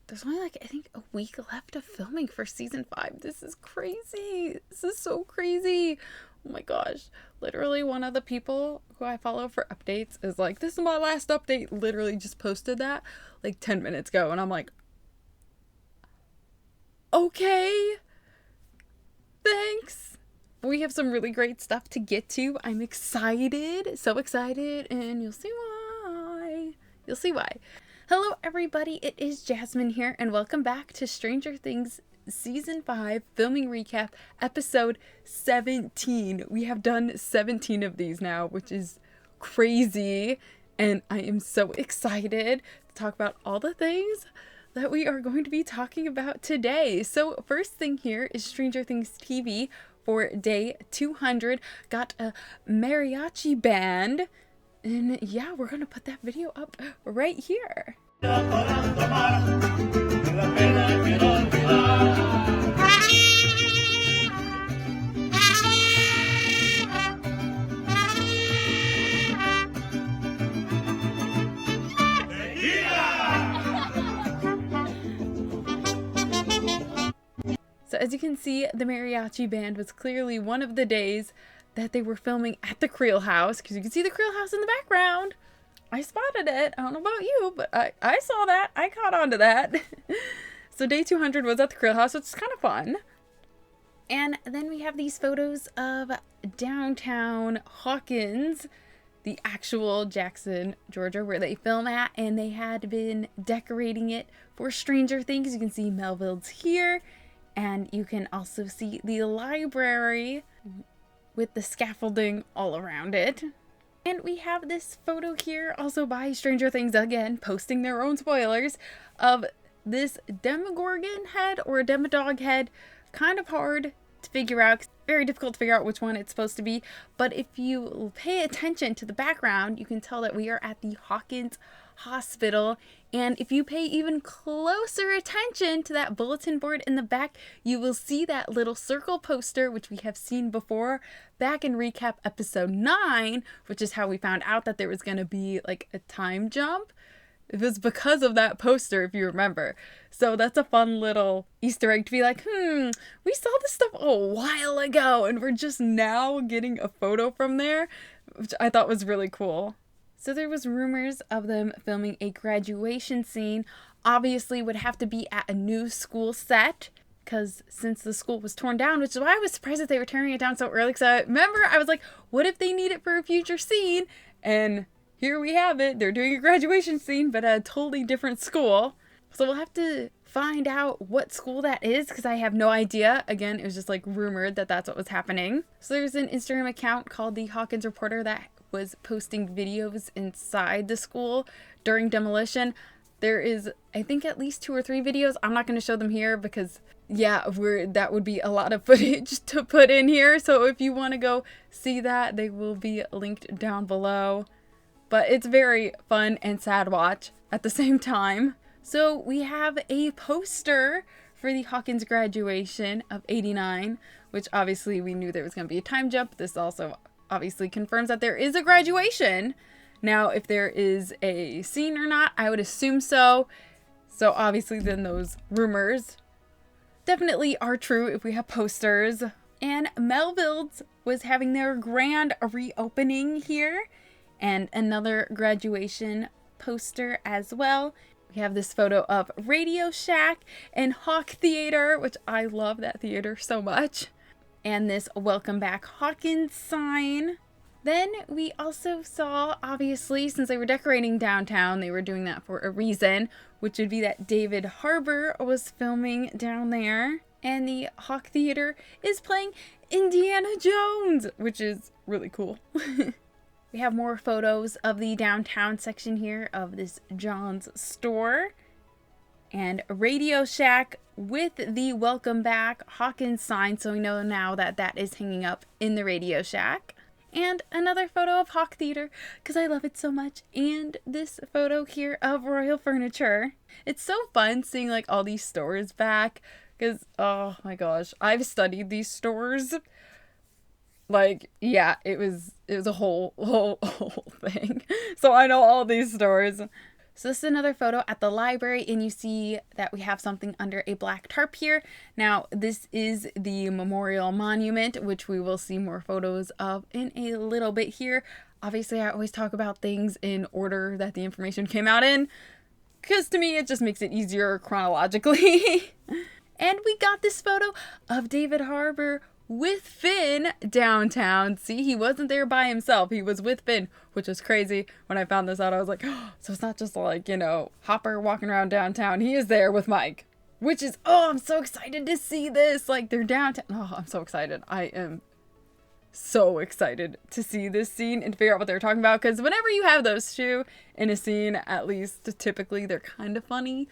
there's only like, I think, a week left of filming for season 5. This is crazy. This is so crazy. Oh my gosh. Literally one of the people who I follow for updates is like, this is my last update. Literally just posted that like 10 minutes ago. And I'm like, okay, thanks. We have some really great stuff to get to. I'm excited. So excited. And you'll see why. You'll see why. Hello, everybody. It is Jasmine here. And welcome back to Stranger Things Season 5 Filming Recap, Episode 17. We have done 17 of these now, which is crazy. And I am so excited to talk about all the things that we are going to be talking about today. So first thing here is Stranger Things TV for day 200. Got a mariachi band. And yeah, we're going to put that video up right here. So as you can see, the mariachi band was clearly one of the days that they were filming at the Creel house, because you can see the Creel house in the background. I spotted it. I don't know about you, but I saw that. I caught on to that. So day 200 was at the Creel house, which is kind of fun. And then we have these photos of downtown Hawkins, the actual Jackson, Georgia, where they film at, and they had been decorating it for Stranger Things. You can see Melville's here, and you can also see the library with the scaffolding all around it. And we have this photo here also by Stranger Things, again, posting their own spoilers, of this Demogorgon head or Demodog head. Kind of hard to figure out, very difficult to figure out which one it's supposed to be. But if you pay attention to the background, you can tell that we are at the Hawkins Hospital. And if you pay even closer attention to that bulletin board in the back, you will see that little circle poster, which we have seen before back in recap episode 9, which is how we found out that there was going to be like a time jump. It was because of that poster, if you remember. So that's a fun little Easter egg to be like, we saw this stuff a while ago and we're just now getting a photo from there, which I thought was really cool. So there was rumors of them filming a graduation scene. Obviously would have to be at a new school set, because since the school was torn down, which is why I was surprised that they were tearing it down so early. Because I remember I was like, what if they need it for a future scene? And here we have it. They're doing a graduation scene, but at a totally different school. So we'll have to find out what school that is, because I have no idea. Again, it was just like rumored that that's what was happening. So there's an Instagram account called the Hawkins Reporter that was posting videos inside the school during demolition. There is, I think, at least 2 or 3 videos. I'm not going to show them here because, yeah, that would be a lot of footage to put in here. So if you want to go see that, they will be linked down below. But it's very fun and sad watch at the same time. So we have a poster for the Hawkins graduation of 89, which obviously we knew there was going to be a time jump. This also obviously confirms that there is a graduation. Now, if there is a scene or not, I would assume so. So obviously then those rumors definitely are true if we have posters. And Melville's was having their grand reopening here, and another graduation poster as well. We have this photo of Radio Shack and Hawk Theater, which I love that theater so much. And this Welcome Back Hawkins sign. Then we also saw, obviously, since they were decorating downtown, they were doing that for a reason, which would be that David Harbour was filming down there. And the Hawk Theater is playing Indiana Jones, which is really cool. We have more photos of the downtown section here of this John's store. And Radio Shack with the Welcome Back Hawkins sign, so we know now that that is hanging up in the Radio Shack. And another photo of Hawk Theater, because I love it so much. And this photo here of Royal Furniture. It's so fun seeing like all these stores back, because oh my gosh, I've studied these stores. Like, yeah, it was a whole thing. So I know all these stores. So this is another photo at the library, and you see that we have something under a black tarp here. Now, this is the memorial monument, which we will see more photos of in a little bit here. Obviously, I always talk about things in order that the information came out in, because to me, it just makes it easier chronologically. And we got this photo of David Harbour with Finn downtown. See, he wasn't there by himself. He was with Finn, which was crazy. When I found this out, I was like, oh, so it's not just like, you know, Hopper walking around downtown. He is there with Mike, which is, oh, I'm so excited to see this. Like, they're downtown. Oh, I'm so excited. I am so excited to see this scene and to figure out what they're talking about. Because whenever you have those two in a scene, at least typically they're kind of funny.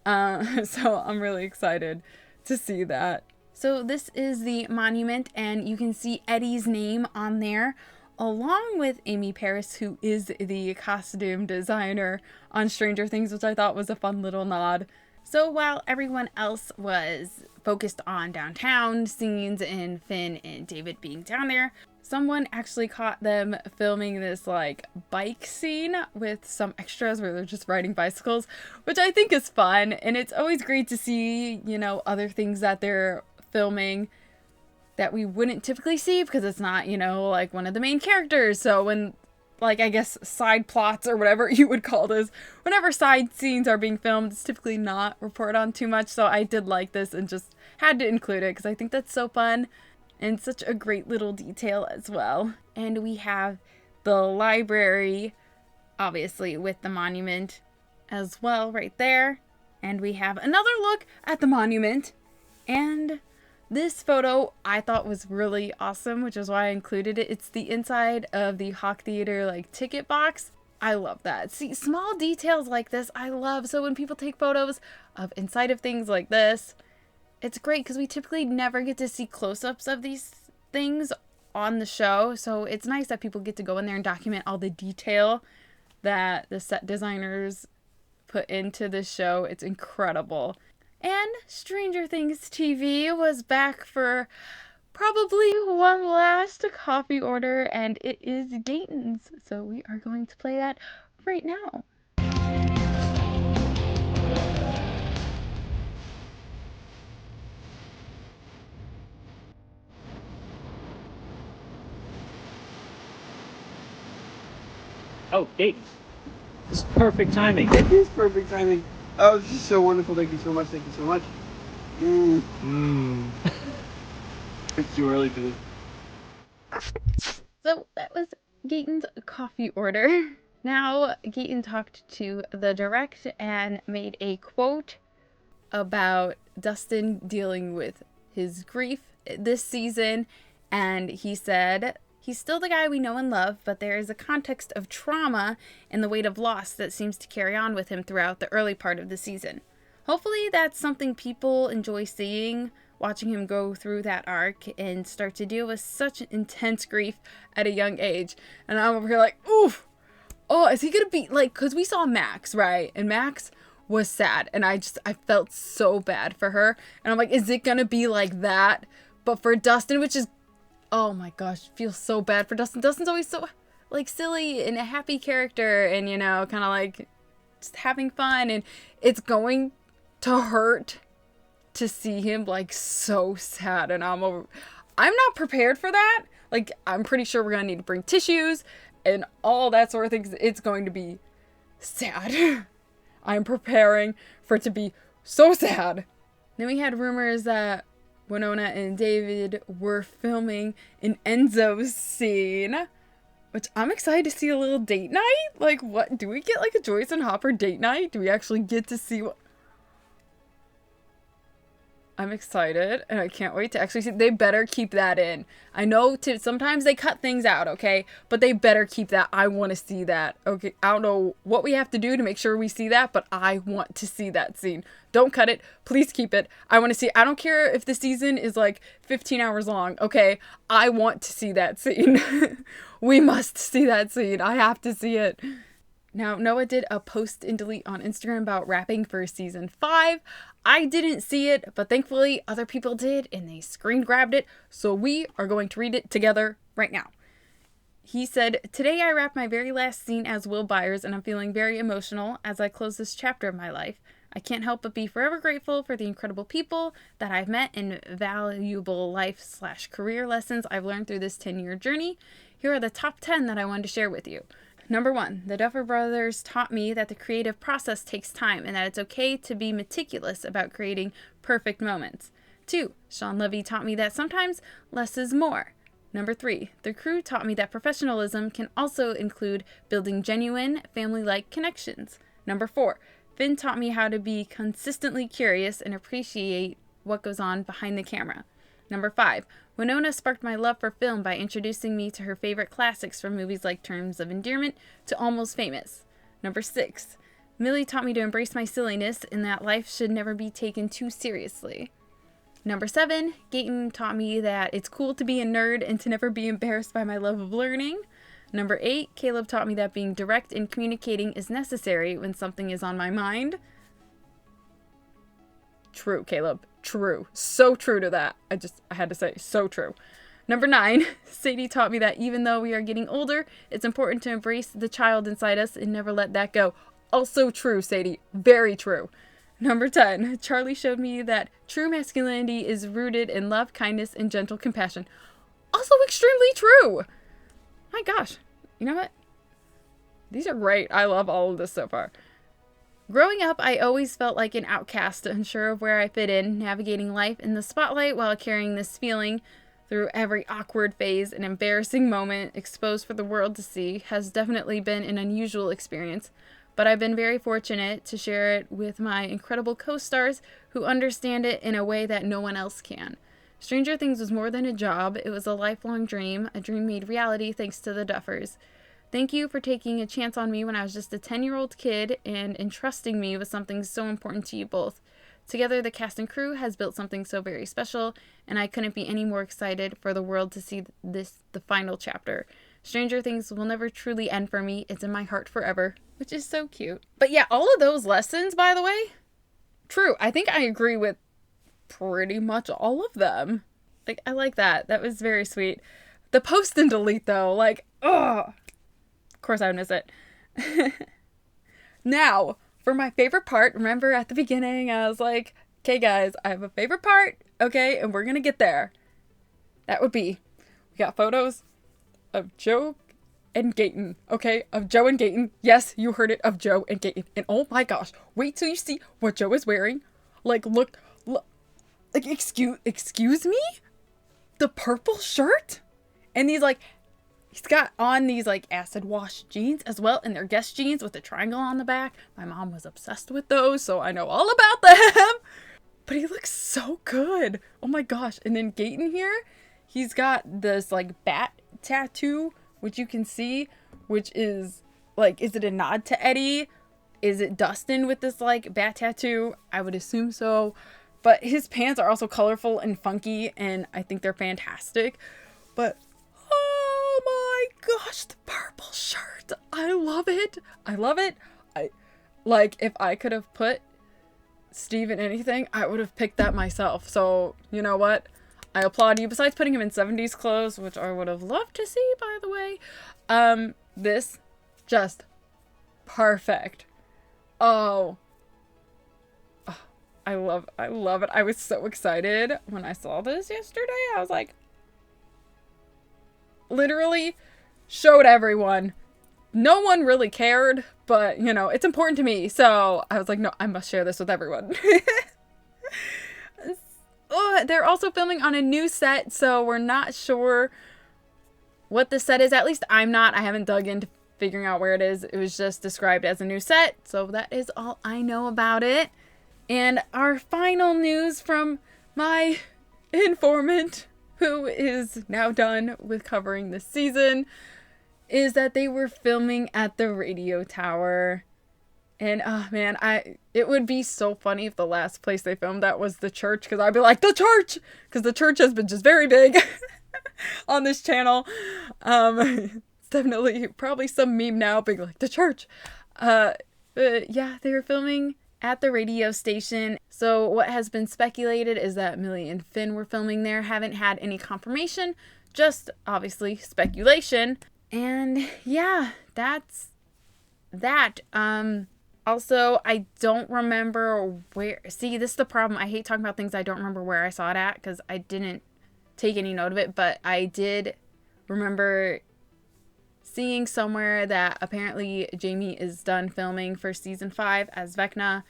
So I'm really excited to see that. So this is the monument, and you can see Eddie's name on there, along with Amy Paris, who is the costume designer on Stranger Things, which I thought was a fun little nod. So while everyone else was focused on downtown scenes and Finn and David being down there, someone actually caught them filming this like bike scene with some extras where they're just riding bicycles, which I think is fun. And it's always great to see, you know, other things that they're filming that we wouldn't typically see because it's not, you know, like one of the main characters. So when, like, I guess side plots or whatever you would call this, whenever side scenes are being filmed, it's typically not reported on too much. So I did like this and just had to include it because I think that's so fun and such a great little detail as well. And we have the library, obviously, with the monument as well right there. And we have another look at the monument. And this photo I thought was really awesome, which is why I included it. It's the inside of the Hawk Theater like ticket box. I love that. See, small details like this I love. So when people take photos of inside of things like this, it's great because we typically never get to see close-ups of these things on the show. So it's nice that people get to go in there and document all the detail that the set designers put into this show. It's incredible. And Stranger Things TV was back for probably one last coffee order, and it is Gaten's. So we are going to play that right now. Oh, Gaten. This is perfect timing. It is perfect timing. Oh, this is so wonderful. Thank you so much. Thank you so much. It's too early for this. So that was Gaten's coffee order. Now, Gaten talked to the direct and made a quote about Dustin dealing with his grief this season. And he said, he's still the guy we know and love, but there is a context of trauma and the weight of loss that seems to carry on with him throughout the early part of the season. Hopefully that's something people enjoy seeing, watching him go through that arc and start to deal with such intense grief at a young age. And I'm over here like, oof, oh, is he gonna be like, because we saw Max, right? And Max was sad, and I felt so bad for her. And I'm like, is it gonna be like that? But for Dustin, which is, oh my gosh, feels so bad for Dustin. Dustin's always so like silly and a happy character and, you know, kind of like just having fun, and it's going to hurt to see him like so sad. And I'm not prepared for that. Like, I'm pretty sure we're gonna need to bring tissues and all that sort of things. It's going to be sad. I'm preparing for it to be so sad. Then we had rumors that Winona and David were filming an Enzo scene, which I'm excited to see a little date night. Like, what? Do we get like a Joyce and Hopper date night? Do we actually get to see what? I'm excited, and I can't wait to actually see. They better keep that in. I know sometimes they cut things out, okay? But they better keep that. I want to see that, okay? I don't know what we have to do to make sure we see that, but I want to see that scene. Don't cut it. Please keep it. I want to see. I don't care if the season is like 15 hours long, okay? I want to see that scene. We must see that scene. I have to see it. Now, Noah did a post and delete on Instagram about wrapping for season 5. I didn't see it, but thankfully other people did, and they screen grabbed it, so we are going to read it together right now. He said, "Today I wrap my very last scene as Will Byers, and I'm feeling very emotional as I close this chapter of my life. I can't help but be forever grateful for the incredible people that I've met and valuable life/career lessons I've learned through this 10-year journey. Here are the top 10 that I wanted to share with you. Number 1, the Duffer Brothers taught me that the creative process takes time and that it's okay to be meticulous about creating perfect moments. 2, Sean Levy taught me that sometimes less is more. Number 3, the crew taught me that professionalism can also include building genuine, family-like connections. Number 4, Finn taught me how to be consistently curious and appreciate what goes on behind the camera. Number 5, Winona sparked my love for film by introducing me to her favorite classics from movies like Terms of Endearment to Almost Famous. Number 6, Millie taught me to embrace my silliness and that life should never be taken too seriously. Number 7, Gaten taught me that it's cool to be a nerd and to never be embarrassed by my love of learning. Number 8, Caleb taught me that being direct in communicating is necessary when something is on my mind. True, Caleb. True. So true to that. I had to say, so true. Number 9, Sadie taught me that even though we are getting older, it's important to embrace the child inside us and never let that go. Also true, Sadie. Very true. Number 10, Charlie showed me that true masculinity is rooted in love, kindness, and gentle compassion. Also extremely true. My gosh. You know what? These are great. I love all of this so far. Growing up, I always felt like an outcast, unsure of where I fit in, navigating life in the spotlight while carrying this feeling through every awkward phase and embarrassing moment exposed for the world to see has definitely been an unusual experience. But I've been very fortunate to share it with my incredible co-stars who understand it in a way that no one else can. Stranger Things was more than a job. It was a lifelong dream, a dream made reality thanks to the Duffers. Thank you for taking a chance on me when I was just a 10-year-old kid and entrusting me with something so important to you both. Together, the cast and crew has built something so very special, and I couldn't be any more excited for the world to see the final chapter. Stranger Things will never truly end for me. It's in my heart forever, which is so cute. But yeah, all of those lessons, by the way, true. I think I agree with pretty much all of them. Like, I like that. That was very sweet. The post and delete, though, like, ugh. Of course I would miss it. Now, for my favorite part, remember at the beginning, I was like, okay, guys, I have a favorite part, okay, and we're gonna get there. That would be, we got photos of Joe and Gaten, okay? Of Joe and Gaten. Yes, you heard it, of Joe and Gaten. And oh my gosh, wait till you see what Joe is wearing. Like, look, like, excuse me? The purple shirt? And these, like, he's got on these, like, acid wash jeans as well, and they're Guess jeans with a triangle on the back. My mom was obsessed with those, so I know all about them. But he looks so good. Oh my gosh. And then Gaten here, he's got this, like, bat tattoo, which you can see, which is, like, is it a nod to Eddie? Is it Dustin with this, like, bat tattoo? I would assume so. But his pants are also colorful and funky, and I think they're fantastic. But oh my gosh, the purple shirt. I love it. I love it. Like, if I could have put Steve in anything, I would have picked that myself. So, you know what? I applaud you. Besides putting him in 70s clothes, which I would have loved to see, by the way. This, just perfect. Oh, I love it. I was so excited when I saw this yesterday. I was like, literally showed everyone. No one really cared, but, you know, it's important to me. So I was like, no, I must share this with everyone. They're also filming on a new set, so we're not sure what the set is. At least I'm not. I haven't dug into figuring out where it is. It was just described as a new set, so that is all I know about it. And our final news from my informant, who is now done with covering this season, is that they were filming at the radio tower. And, oh man, it would be so funny if the last place they filmed that was the church, because I'd be like, the church! Because the church has been just very big on this channel. It's definitely probably some meme now being like, the church. But yeah, they were filming at the radio station. So what has been speculated is that Millie and Finn were filming there. Haven't had any confirmation, just obviously speculation. And yeah, that's that. Also, I don't remember where. See, this is the problem. I hate talking about things I don't remember where I saw it at because I didn't take any note of it. But I did remember seeing somewhere that apparently Jamie is done filming for season 5 as Vecna.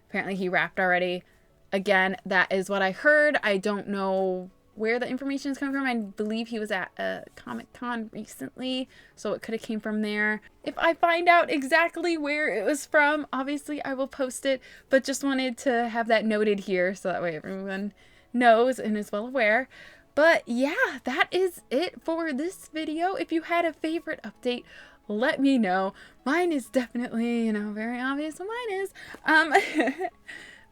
Apparently he wrapped already. Again, that is what I heard. I don't know where the information is coming from. I believe he was at a Comic-Con recently, so it could have came from there. If I find out exactly where it was from, obviously I will post it, but just wanted to have that noted here so that way everyone knows and is well aware. But yeah, that is it for this video. If you had a favorite update, let me know. Mine is definitely, very obvious what mine is.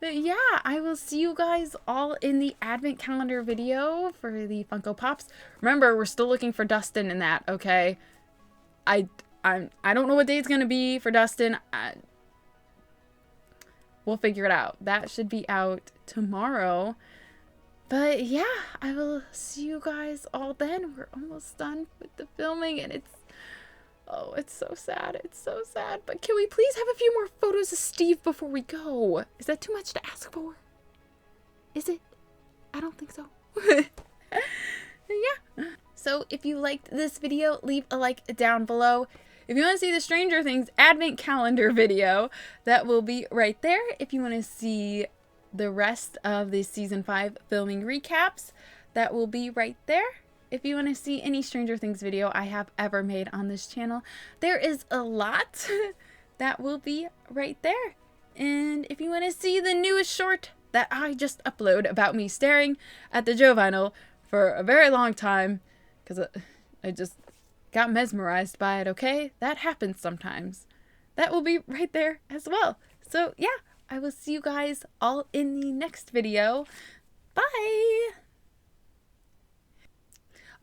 But yeah, I will see you guys all in the advent calendar video for the Funko Pops. Remember, we're still looking for Dustin in that, okay? I don't know what day it's gonna be for Dustin. We'll figure it out. That should be out tomorrow. But yeah, I will see you guys all then. We're almost done with the filming and it's so sad. It's so sad. But can we please have a few more photos of Steve before we go? Is that too much to ask for? Is it? I don't think so. Yeah. So if you liked this video, leave a like down below. If you want to see the Stranger Things advent calendar video, that will be right there. If you want to see the rest of the season 5 filming recaps, that will be right there. If you want to see any Stranger Things video I have ever made on this channel, there is a lot. That will be right there. And if you want to see the newest short that I just upload about me staring at the Joe vinyl for a very long time, because I just got mesmerized by it, okay? That happens sometimes. That will be right there as well. So yeah, I will see you guys all in the next video. Bye!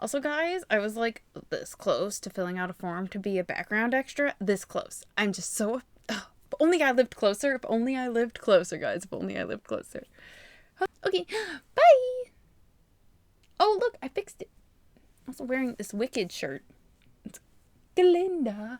Also, guys, I was like this close to filling out a form to be a background extra. This close. I'm just so... if only I lived closer. If only I lived closer, guys. If only I lived closer. Okay, bye! Oh, look, I fixed it. I'm also wearing this Wicked shirt. It's Glinda.